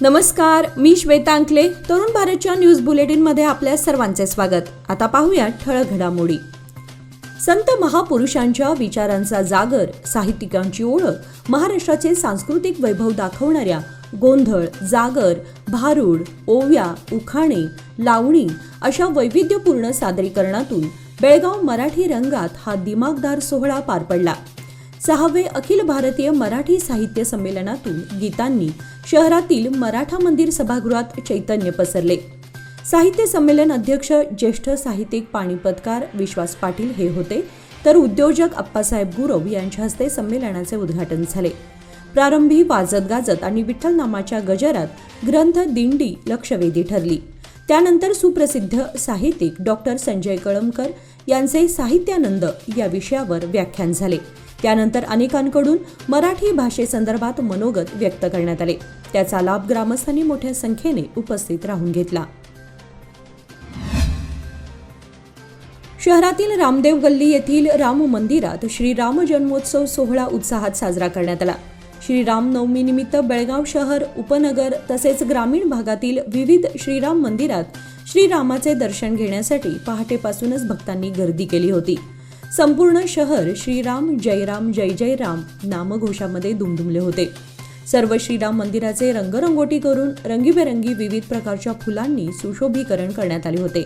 नमस्कार, मी श्वेता अंकले. तरुण भारतच्या न्यूज बुलेटिनमध्ये आपल्या सर्वांचे स्वागत. आता पाहूया ठळक घडामोडी. संत महापुरुषांच्या विचारांचा जागर, साहित्यिकांची ओळख, महाराष्ट्राचे सांस्कृतिक वैभव दाखवणाऱ्या गोंधळ, जागर, भारूड, ओव्या, उखाणे, लावणी अशा वैविध्यपूर्ण सादरीकरणातून बेळगाव मराठी रंगात हा दिमागदार सोहळा पार पडला. 6वे अखिल भारतीय मराठी साहित्य संमेलनातून गीतांनी शहरातील मराठा मंदिर सभागृहात चैतन्य पसरले. साहित्य संमेलन अध्यक्ष ज्येष्ठ साहित्यिक पानिपतकार विश्वास पाटील हे होते, तर उद्योजक अप्पासाहेब गुरव यांच्या हस्ते संमेलनाचे उद्घाटन झाले. प्रारंभी वाजत गाजत आणि विठ्ठल नामाच्या गजरात ग्रंथ दिंडी लक्षवेधी ठरली. त्यानंतर सुप्रसिद्ध साहित्यिक डॉक्टर संजय कळमकर यांचे साहित्यानंद या विषयावर व्याख्यान झाले. त्यानंतर अनेकांकडून मराठी भाषेसंदर्भात मनोगत व्यक्त करण्यात आले. त्याचा लाभ ग्रामस्थांनी मोठ्या संख्येने उपस्थित राहून घेतला. शहरातील रामदेव गल्ली येथील राम मंदिरात श्रीराम जन्मोत्सव सोहळा उत्साहात साजरा करण्यात आला. श्रीराम नवमीनिमित्त बेळगाव शहर, उपनगर तसेच ग्रामीण भागातील विविध श्रीराम मंदिरात श्रीरामाचे दर्शन घेण्यासाठी पहाटेपासूनच भक्तांनी गर्दी केली होती. संपूर्ण शहर श्रीराम जय राम जय जय राम नामघोषामध्ये दुमदुमले होते. सर्व श्रीराम मंदिराचे रंगरंगोटी करून रंगीबेरंगी विविध प्रकारच्या फुलांनी सुशोभीकरण करण्यात आले होते.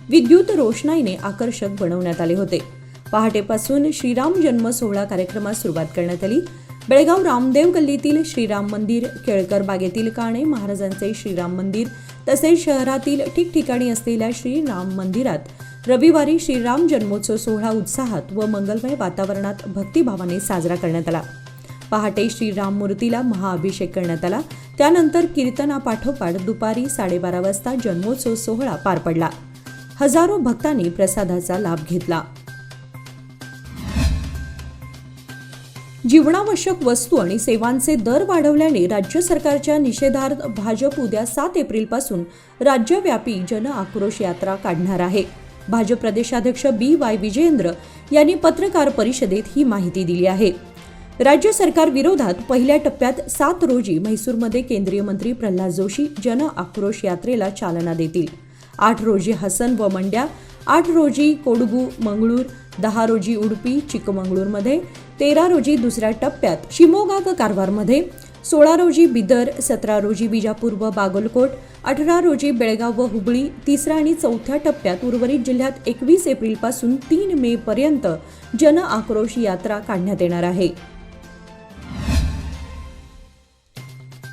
विद्युत रोषणाईने आकर्षक बनवण्यात आले होते. पहाटेपासून श्रीराम जन्म सोहळा कार्यक्रमास सुरुवात करण्यात आली. बेळगाव रामदेव गल्लीतील श्रीराम मंदिर, केळकर बागेतील काणे महाराजांचे श्रीराम मंदिर तसेच शहरातील ठिकठिकाणी असलेल्या श्रीराम मंदिरात रविवारी श्रीराम जन्मोत्सव सोहळा उत्साहात व मंगलमय वातावरणात भक्तिभावाने साजरा करण्यात आला. पहाटे श्रीराम मूर्तीला महाअभिषेक करण्यात आला. त्यानंतर कीर्तनापाठोपाठ दुपारी 12:30 वाजता जन्मोत्सव सोहळा पार पडला. हजारो भक्तांनी प्रसादाचा लाभ घेतला. जीवनावश्यक वस्तू आणि सेवांचे दर वाढवल्याने राज्य सरकारच्या निषेधार्थ भाजप उद्या 7 एप्रिलपासून राज्यव्यापी जन आक्रोश यात्रा काढणार आहे. भाजप प्रदेशाध्यक्ष BY विजयेंद्र यांनी पत्रकार परिषदेत ही माहिती दिली आहे. राज्य सरकार विरोधात पहिल्या टप्प्यात 7 रोजी म्हैसूरमध्ये केंद्रीय मंत्री प्रल्हाद जोशी जन आक्रोश यात्रेला चालना देतील. 8 रोजी हसन व मंड्या, 8 रोजी कोडगू मंगळूर, 10 रोजी उडुपी चिकमंगळूरमध्ये, 13 रोजी दुसऱ्या टप्प्यात शिमोगा व कारवारमध्ये, 16 रोजी बिदर, 17 रोजी विजापूर व बागलकोट, 18 रोजी बेळगाव व हुबळी, 3ऱ्या आणि 4थ्या टप्प्यात उर्वरित जिल्ह्यात 21 एप्रिलपासून 3 मे पर्यंत जन आक्रोश यात्रा काढण्यात येणार आहे.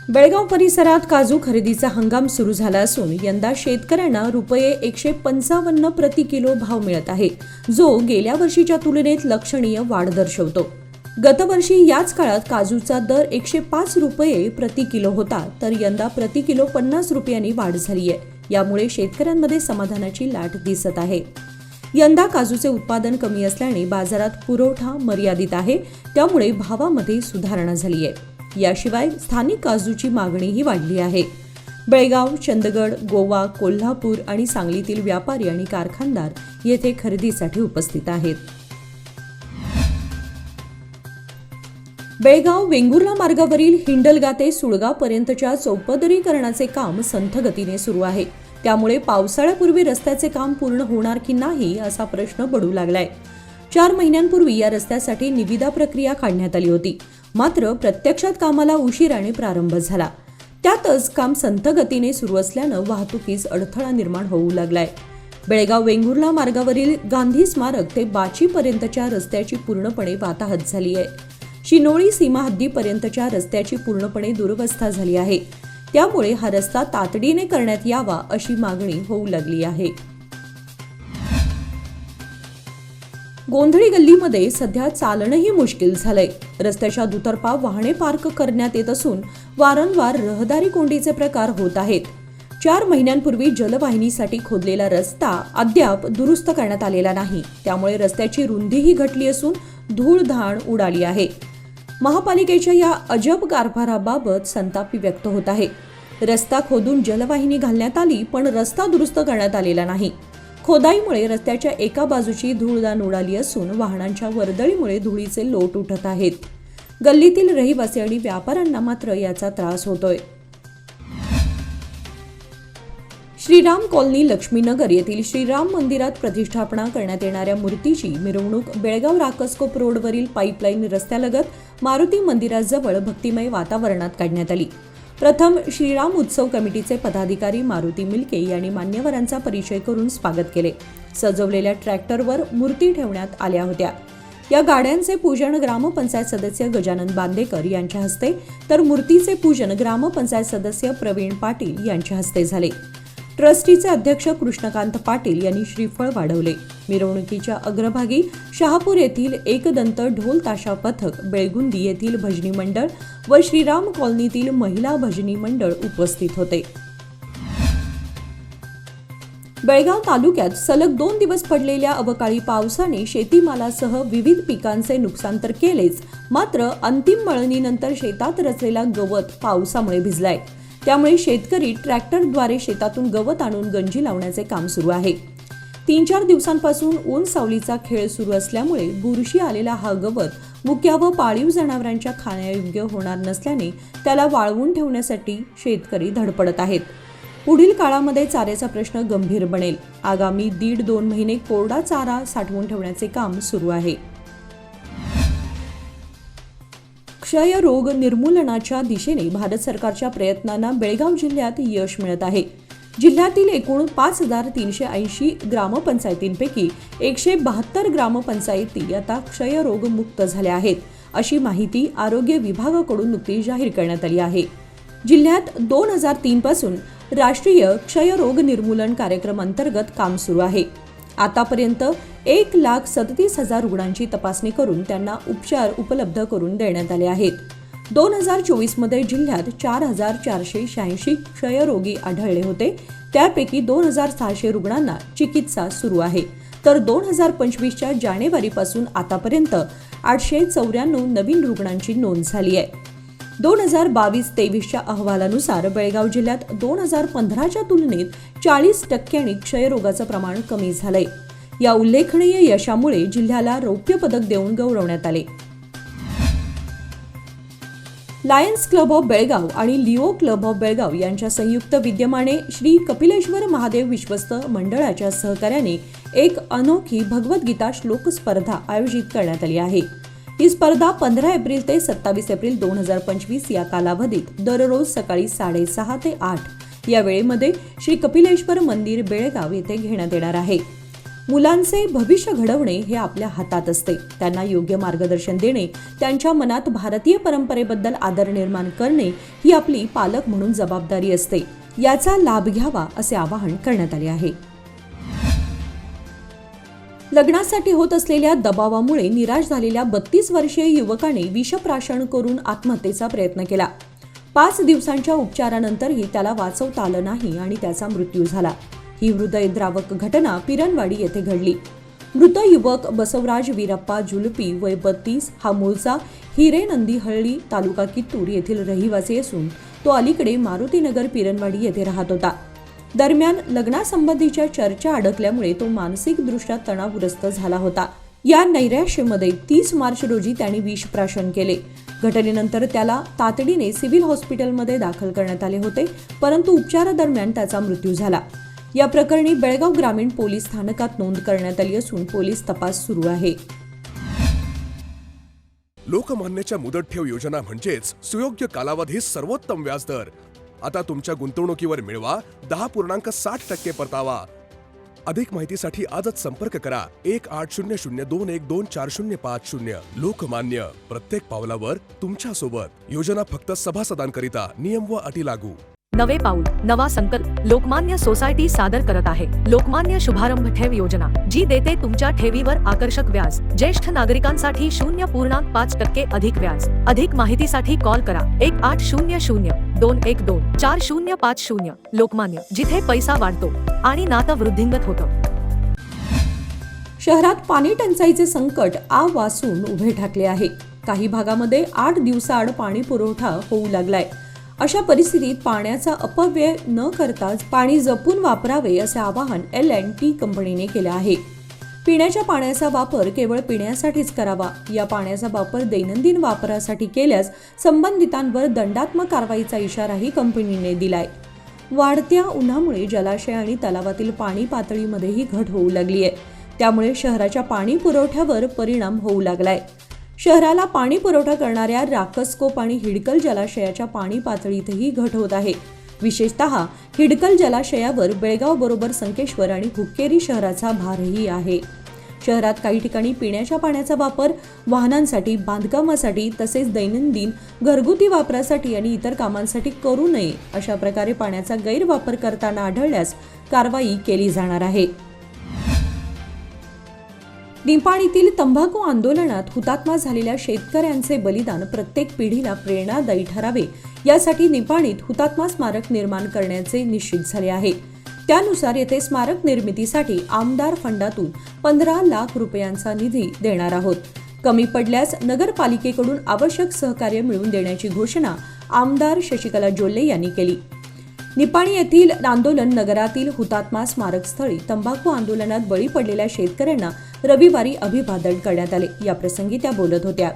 बेळगाव परिसरात काजू खरेदीचा हंगाम सुरू झाला असून यंदा शेतकऱ्यांना ₹155 प्रति किलो भाव मिळत आहे, जो गेल्या वर्षीच्या तुलनेत लक्षणीय वाढ दर्शवतो. गतवर्षी याच काळात काजूचा दर ₹105 प्रति किलो होता, तर यंदा प्रति किलो ₹50 वाढ झाली आहे. यामुळे शेतकऱ्यांमध्ये समाधानाची लाट दिसत आहे. यंदा काजूचे उत्पादन कमी असल्याने बाजारात पुरवठा मर्यादित आहे, त्यामुळे भावामध्ये सुधारणा झाली आहे. याशिवाय स्थानिक काजूची मागणीही वाढली आहे. बेळगाव, चंदगड, गोवा, कोल्हापूर आणि सांगलीतील व्यापारी आणि कारखानदार येथे खरेदीसाठी उपस्थित आहेत. बेळगाव वेंगुर्ला मार्गावरील हिंडलगा ते सुळगा पर्यंतच्या चौपदरीकरणाचे काम संथ गतीने सुरू आहे. त्यामुळे पावसाळ्यापूर्वी रस्त्याचे काम पूर्ण होणार की नाही असा प्रश्न पडू लागलाय. 4 महिन्यांपूर्वी या रस्त्यासाठी निविदा प्रक्रिया काढण्यात आली होती, मात्र प्रत्यक्षात कामाला उशिराने प्रारंभ झाला. त्यातच काम संथ गतीने सुरू असल्यानं वाहतुकीस अडथळा निर्माण होऊ लागलाय. बेळगाव वेंगुर्ला मार्गावरील गांधी स्मारक ते बाची पर्यंतच्या रस्त्याची पूर्णपणे वाताहत झाली आहे. शिनोळी सीमा हद्दीपर्यंतच्या रस्त्याची पूर्णपणे दुरवस्था झाली आहे. त्यामुळे हा रस्ता तातडीने करण्यात यावा अशी मागणी होऊ लागली आहे. गोंधळी गल्लीमध्ये सध्या चालणंही मुश्किल झालंय. रस्त्याच्या दुतर्फा वाहने पार्क करण्यात येत असून वारंवार रहदारी कोंडीचे प्रकार होत आहेत. 4 महिन्यांपूर्वी जलवाहिनीसाठी खोदलेला रस्ता अद्याप दुरुस्त करण्यात आलेला नाही. त्यामुळे रस्त्याची रुंदीही घटली असून धूळधाण उडाली आहे. महापालिकेच्या या अजब कारभाराबाबत संताप व्यक्त होत आहे. रस्ता खोदून जलवाहिनी घालण्यात आली, पण रस्ता दुरुस्त करण्यात आलेला नाही. खोदाईमुळे रस्त्याच्या एका बाजूची धूळदाण उडाली असून वाहनांच्या वर्दळीमुळे धुळीचे लोट उठत आहेत. गल्लीतील रहिवासी आणि व्यापाऱ्यांना मात्र याचा त्रास होतोय. श्रीराम कॉलनी लक्ष्मीनगर येथील श्रीराम मंदिरात प्रतिष्ठापना करण्यात येणाऱ्या मूर्तीची मिरवणूक बेळगाव राकसकोप रोडवरील पाईपलाईन रस्त्यालगत मारुती मंदिराजवळ भक्तिमय वातावरणात काढण्यात आली. प्रथम श्रीराम उत्सव कमिटीचे पदाधिकारी मारुती मिल्के यांनी मान्यवरांचा परिचय करून स्वागत केले. सजवलेल्या ट्रॅक्टरवर मूर्ती ठेवण्यात आल्या होत्या. या गाड्यांचे पूजन ग्रामपंचायत सदस्य गजानन बांदेकर यांच्या हस्ते तर मूर्तीचे पूजन ग्रामपंचायत सदस्य प्रवीण पाटील यांच्या हस्ते झाले. ट्रस्टीचे अध्यक्ष कृष्णकांत पाटील यांनी श्रीफळ वाढवले. मिरवणुकीच्या अग्रभागी शहापूर येथील एकदंत ढोल ताशा पथक, बेळगुंदी येथील भजनी मंडळ व श्रीराम कॉलनीतील महिला भजनी मंडळ उपस्थित होते. बेळगाव तालुक्यात सलग 2 दिवस पडलेल्या अवकाळी पावसाने शेतीमालासह विविध पिकांचे नुकसान तर केलेच, मात्र अंतिम मळणीनंतर शेतात रचलेला गवत पावसामुळे भिजलाय. त्यामुळे शेतकरी ट्रॅक्टरद्वारे शेतातून गवत आणून गंजी लावण्याचे काम सुरू आहे. 3-4 दिवसांपासून ऊन सावलीचा खेळ सुरू असल्यामुळे बुरशी आलेला हा गवत मुक्या व पाळीव जनावरांच्या खाण्यायोग्य होणार नसल्याने त्याला वाळवून ठेवण्यासाठी शेतकरी धडपडत आहेत. पुढील काळामध्ये चाऱ्याचा प्रश्न गंभीर बनेल. आगामी 1.5-2 महिने कोरडा चारा साठवून ठेवण्याचे काम सुरू आहे. क्षयरोग निर्मूलनाच्या दिशेने भारत सरकारच्या प्रयत्नांना बेळगाव जिल्ह्यात यश मिळत आहे. जिल्ह्यातील एकूण 5,380 ग्रामपंचायतींपैकी 172 ग्रामपंचायती आता क्षयरोग मुक्त झाल्या आहेत, अशी माहिती आरोग्य विभागाकडून नुकतीच जाहीर करण्यात आली आहे. जिल्ह्यात 2003 पासून राष्ट्रीय क्षयरोग निर्मूलन कार्यक्रम अंतर्गत काम सुरू आहे. आतापर्यंत 1,37,000 रुग्णांची तपासणी करून त्यांना उपचार उपलब्ध करून देण्यात आले आहेत. 2024 मध्ये जिल्ह्यात 4,486 क्षयरोगी आढळले होते. त्यापैकी 2,600 रुग्णांना चिकित्सा सुरू आहे. तर 2025च्या जानेवारीपासून आतापर्यंत 894 नवीन रुग्णांची नोंद झाली आहे. 2022-23च्या अहवालानुसार बेळगाव जिल्ह्यात 2015च्या तुलनेत 40% क्षयरोगाचं प्रमाण कमी झालंय. या उल्लेखनीय यशामुळे जिल्ह्याला रौप्य पदक देऊन गौरवण्यात आले. लायन्स क्लब ऑफ बेळगाव आणि लिओ क्लब ऑफ बेळगाव यांच्या संयुक्त विद्यमाने श्री कपिलेश्वर महादेव विश्वस्त मंडळाच्या सहकार्याने एक अनोखी भगवद्गीता श्लोक स्पर्धा आयोजित करण्यात आली आहे. ही स्पर्धा 15 एप्रिल ते 27 एप्रिल 2025 या कालावधीत दररोज सकाळी 6:30 ते 8 या वेळेमध्ये श्री कपिलेश्वर मंदिर बेळगाव येथे घेण्यात येणार आहे. मुलांचे भविष्य घडवणे हे आपल्या हातात असते. त्यांना योग्य मार्गदर्शन देणे, त्यांच्या मनात भारतीय परंपरेबद्दल आदर निर्माण करणे ही आपली पालक म्हणून जबाबदारी असते. याचा लाभ घ्यावा असे आवाहन करण्यात आले आहे. लग्नासाठी होत असलेल्या दबावामुळे निराश झालेल्या 32 वर्षीय युवकाने विषप्राशन करून आत्महत्येचा प्रयत्न केला. 5 दिवसांच्या उपचारानंतरही त्याला वाचवता आलं नाही आणि त्याचा मृत्यू झाला. ही हृदयद्रावक घटना पिरणवाडी येथे घडली. मृत युवक बसवराज वीरप्पा जुलपी वय 32 हा मूळचा हिरेनंदीहळ्ळी तालुका कित्तूर येथील रहिवासी असून तो अलीकडे मारुतीनगर पिरणवाडी येथे राहत होता. दरम्यान लग्नासंबंधीच्या चर्चा अडकल्यामुळे तो मानसिकदृष्ट्या तणावग्रस्त झाला होता. या नैराश्यामध्ये 30 मार्च रोजी त्याने विषप्राशन केले. घटनेनंतर त्याला तातडीने सिव्हिल हॉस्पिटलमध्ये दाखल करण्यात आले होते, परंतु उपचारादरम्यान त्याचा मृत्यू झाला. या प्रकरणी बेळगाव ग्रामीण पोलीस स्थानकात नोंद करण्यात आली असून पोलीस तपास सुरू आहे. लोकमान्यच्या मुदत ठेव योजना म्हणजेच सुयोग्य कालावधी सर्वोत्तम व्याजदर. आता तुमच्या गुंतवणुकीवर मिळवा 10.60% परतावा. अधिक माहितीसाठी आजच संपर्क करा 1800212405. लोकमान्य, प्रत्येक पावलावर तुमच्या सोबत. योजना फक्त सभासदांकरिता. नियम व अटी लागू. नवे पाऊल, नवा संकल्प लोकमान्य सोसायटी सादर करत आहे. लोकमान्य शुभारंभ ठेव योजना, जी देते तुमच्या ठेवीवर आकर्षक व्याज. ज्येष्ठ नागरिकांसाठी 0.5% अधिक व्याज. अधिक माहितीसाठी कॉल करा 1800-212-4050. लोकमान्य, जिथे पैसा वाढतो आणि नातं वृद्धिंगत होतं. शहरात पाणी टंचाईचे संकट वासून उभे ठाकले आहे. काही भागामध्ये 8 दिवसाआड पाणी पुरवठा होऊ लागलाय. अशा परिस्थितीत पाण्याचा अपव्यय न करताच पाणी जपून वापरावे असे आवाहन L&T कंपनीने केले आहे. पिण्याच्या पाण्याचा वापर केवळ पिण्यासाठीच करावा. या पाण्याचा वापर दैनंदिन वापरासाठी केल्यास संबंधितांवर दंडात्मक कारवाईचा इशाराही कंपनीने दिलाय. वाढत्या उन्हामुळे जलाशय आणि तलावातील पाणी पातळीमध्येही घट होऊ लागली आहे. त्यामुळे शहराच्या पाणी पुरवठ्यावर परिणाम होऊ लागलाय. शहराला पाणी पुरवठा करणाऱ्या राकसकोप आणि हिडकल जलाशयाच्या पाणी पातळीतही घट होत आहे. विशेषतः हिडकल जलाशयावर बेळगाव बरोबर संकेश्वर आणि हुक्केरी शहराचा भारही आहे. शहरात काही ठिकाणी पिण्याच्या पाण्याचा वापर वाहनांसाठी, बांधकामासाठी तसेच दैनंदिन घरगुती वापरासाठी आणि इतर कामांसाठी करू नये अशा प्रकारे पाण्याचा गैरवापर करताना आढळल्यास कारवाई केली जाणार आहे. निपाणीतील तंबाखू आंदोलनात हुतात्मा झालेल्या शेतकऱ्यांचे बलिदान प्रत्येक पिढीला प्रेरणादायी ठरावे यासाठी निपाणीत हुतात्मा स्मारक निर्माण करण्याचे निश्चित झाले आहे. त्यानुसार येथे स्मारक निर्मितीसाठी आमदार फंडातून 15 लाख रुपयांचा निधी देणार आहोत. कमी पडल्यास नगरपालिकेकडून आवश्यक सहकार्य मिळवून देण्याची घोषणा आमदार शशिकला जोल्ले यांनी केली. निपाणी येथील आंदोलन नगरातील हुतात्मा स्मारकस्थळी तंबाखू आंदोलनात बळी पडलेल्या शेतकऱ्यांना रविवारी अभिवादन करण्यात आले. याप्रसंगी त्या बोलत होत्या.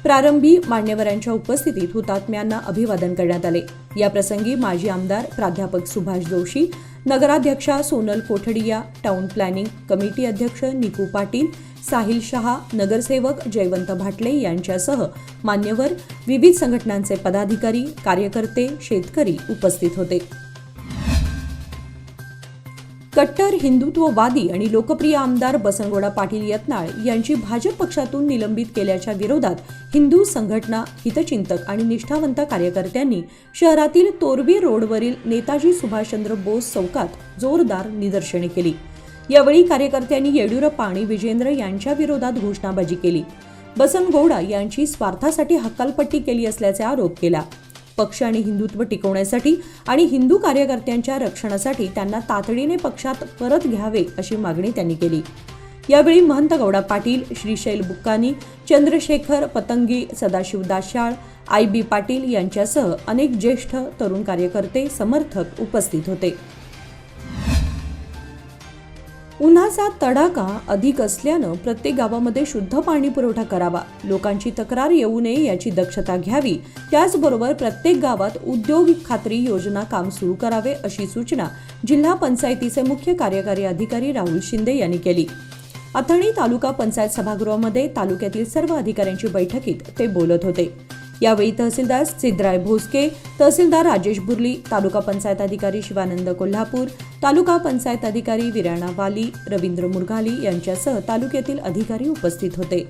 प्रारंभी मान्यवरांच्या उपस्थितीत हुतात्म्यांना अभिवादन करण्यात आले. याप्रसंगी माजी आमदार प्राध्यापक सुभाष जोशी, नगराध्यक्षा सोनल कोठडिया, टाउन प्लॅनिंग कमिटी अध्यक्ष निकू पाटील, साहिल शहा, नगरसेवक जयवंत भाटले यांच्यासह मान्यवर, विविध संघटनांचे पदाधिकारी, कार्यकर्ते, शेतकरी उपस्थित होते. कट्टर हिंदुत्ववादी आणि लोकप्रिय आमदार बसनगौडा पाटील यत्नाळ यांची भाजप पक्षातून निलंबित केल्याच्या विरोधात हिंदू संघटना, हितचिंतक आणि निष्ठावंत कार्यकर्त्यांनी शहरातील तोरवी रोडवरील नेताजी सुभाषचंद्र बोस चौकात जोरदार निदर्शने केली. यावेळी कार्यकर्त्यांनी येडियुरप्पा आणि विजेंद्र यांच्या विरोधात घोषणाबाजी केली. बसनगौडा यांची स्वार्थासाठी हकालपट्टी केली असल्याचा आरोप केला. पक्ष आणि हिंदुत्व टिकवण्यासाठी आणि हिंदू कार्यकर्त्यांच्या रक्षणासाठी त्यांना तातडीने पक्षात परत घ्यावे अशी मागणी त्यांनी केली. यावेळी महंत गौडा पाटील, श्रीशैल बुक्कानी, चंद्रशेखर पतंगी, सदाशिव दाशाळ, IB पाटील यांच्यासह अनेक ज्येष्ठ तरुण कार्यकर्ते, समर्थक उपस्थित होते. उन्हाचा तडाखा अधिक असल्यानं प्रत्येक गावामध्ये शुद्ध पाणी पुरवठा करावा, लोकांची तक्रार येऊ नये याची दक्षता घ्यावी. त्याचबरोबर प्रत्येक गावात उद्योग खात्री योजना काम सुरू करावे अशी सूचना जिल्हा पंचायतीचे मुख्य कार्यकारी अधिकारी राहुल शिंदे यांनी केली. अथणी तालुका पंचायत सभागृहामध्ये तालुक्यातील सर्व अधिकाऱ्यांची बैठकीत ते बोलत होते. यावेळी तहसीलदार सिद्धराय भोसके, तहसीलदार राजेश बुर्ली, तालुका पंचायत अधिकारी शिवानंद कोल्हापूर, तालुका पंचायत अधिकारी विराणा वाली, रवींद्र मुरघाली यांच्यासह तालुक्यातील अधिकारी उपस्थित होते.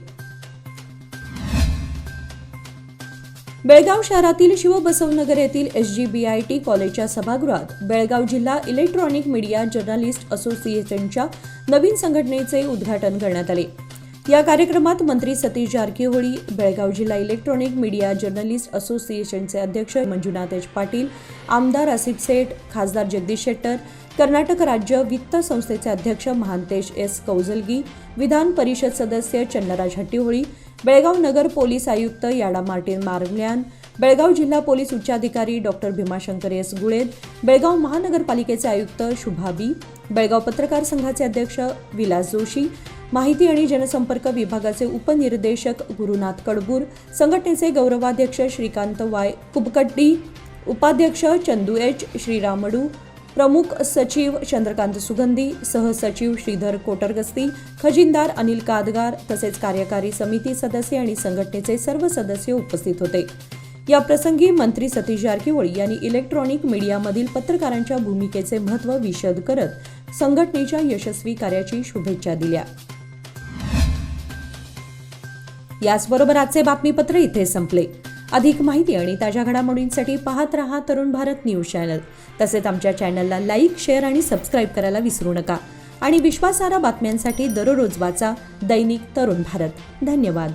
बेळगाव शहरातील शिवबसवनगर येथील SGBIT कॉलेजच्या सभागृहात बेळगाव जिल्हा इलेक्ट्रॉनिक मीडिया जर्नलिस्ट असोसिएशनच्या नवीन संघटनेचे उद्घाटन करण्यात आले. या कार्यक्रमात मंत्री सतीश जारकीहोळी, बेळगाव जिल्हा इलेक्ट्रॉनिक मीडिया जर्नलिस्ट असोसिएशनचे अध्यक्ष मंजुनाथ एच पाटील, आमदार आसिफ सेठ, खासदार जगदीश शेट्टर, कर्नाटक राज्य वित्त संस्थेचे अध्यक्ष महांतेश S कौजलगी, विधान परिषद सदस्य चन्नराज हट्टीहोळी, बेळगाव नगर पोलीस आयुक्त याडा मार्टिन मारल्यान, बेळगाव जिल्हा पोलीस उच्चाधिकारी डॉक्टर भीमाशंकर S गुळेद, बेळगाव महानगरपालिकेचे आयुक्त शुभा बी, बेळगाव पत्रकार संघाचे अध्यक्ष विलास जोशी, माहिती आणि जनसंपर्क विभागाचे उपनिर्देशक गुरुनाथ कडबूर, संघटनेचे गौरवाध्यक्ष श्रीकांत Y कुबकड्डी, उपाध्यक्ष चंदू H श्रीरामडू, प्रमुख सचिव चंद्रकांत सुगंधी, सहसचिव श्रीधर कोटरगस्ती, खजिनदार अनिल कादगार तसेच कार्यकारी समिती सदस्य आणि संघटनेचे सर्व सदस्य उपस्थित होते. या प्रसंगी मंत्री सतीश जारकीहोळी यांनी इलेक्ट्रॉनिक मीडियामधील पत्रकारांच्या भूमिकेचे महत्त्व विशद करत संघटनेच्या यशस्वी कार्याची शुभेच्छा दिल्या. याचबरोबर आजचे बातमीपत्र इथे संपले. अधिक माहिती आणि ताज्या घडामोडींसाठी पाहत रहा तरुण भारत न्यूज चॅनल. तसेच आमच्या चॅनलला लाईक, शेअर आणि सबस्क्राईब करायला विसरू नका. आणि विश्वासार्ह बातम्यांसाठी दररोज वाचा दैनिक तरुण भारत. धन्यवाद.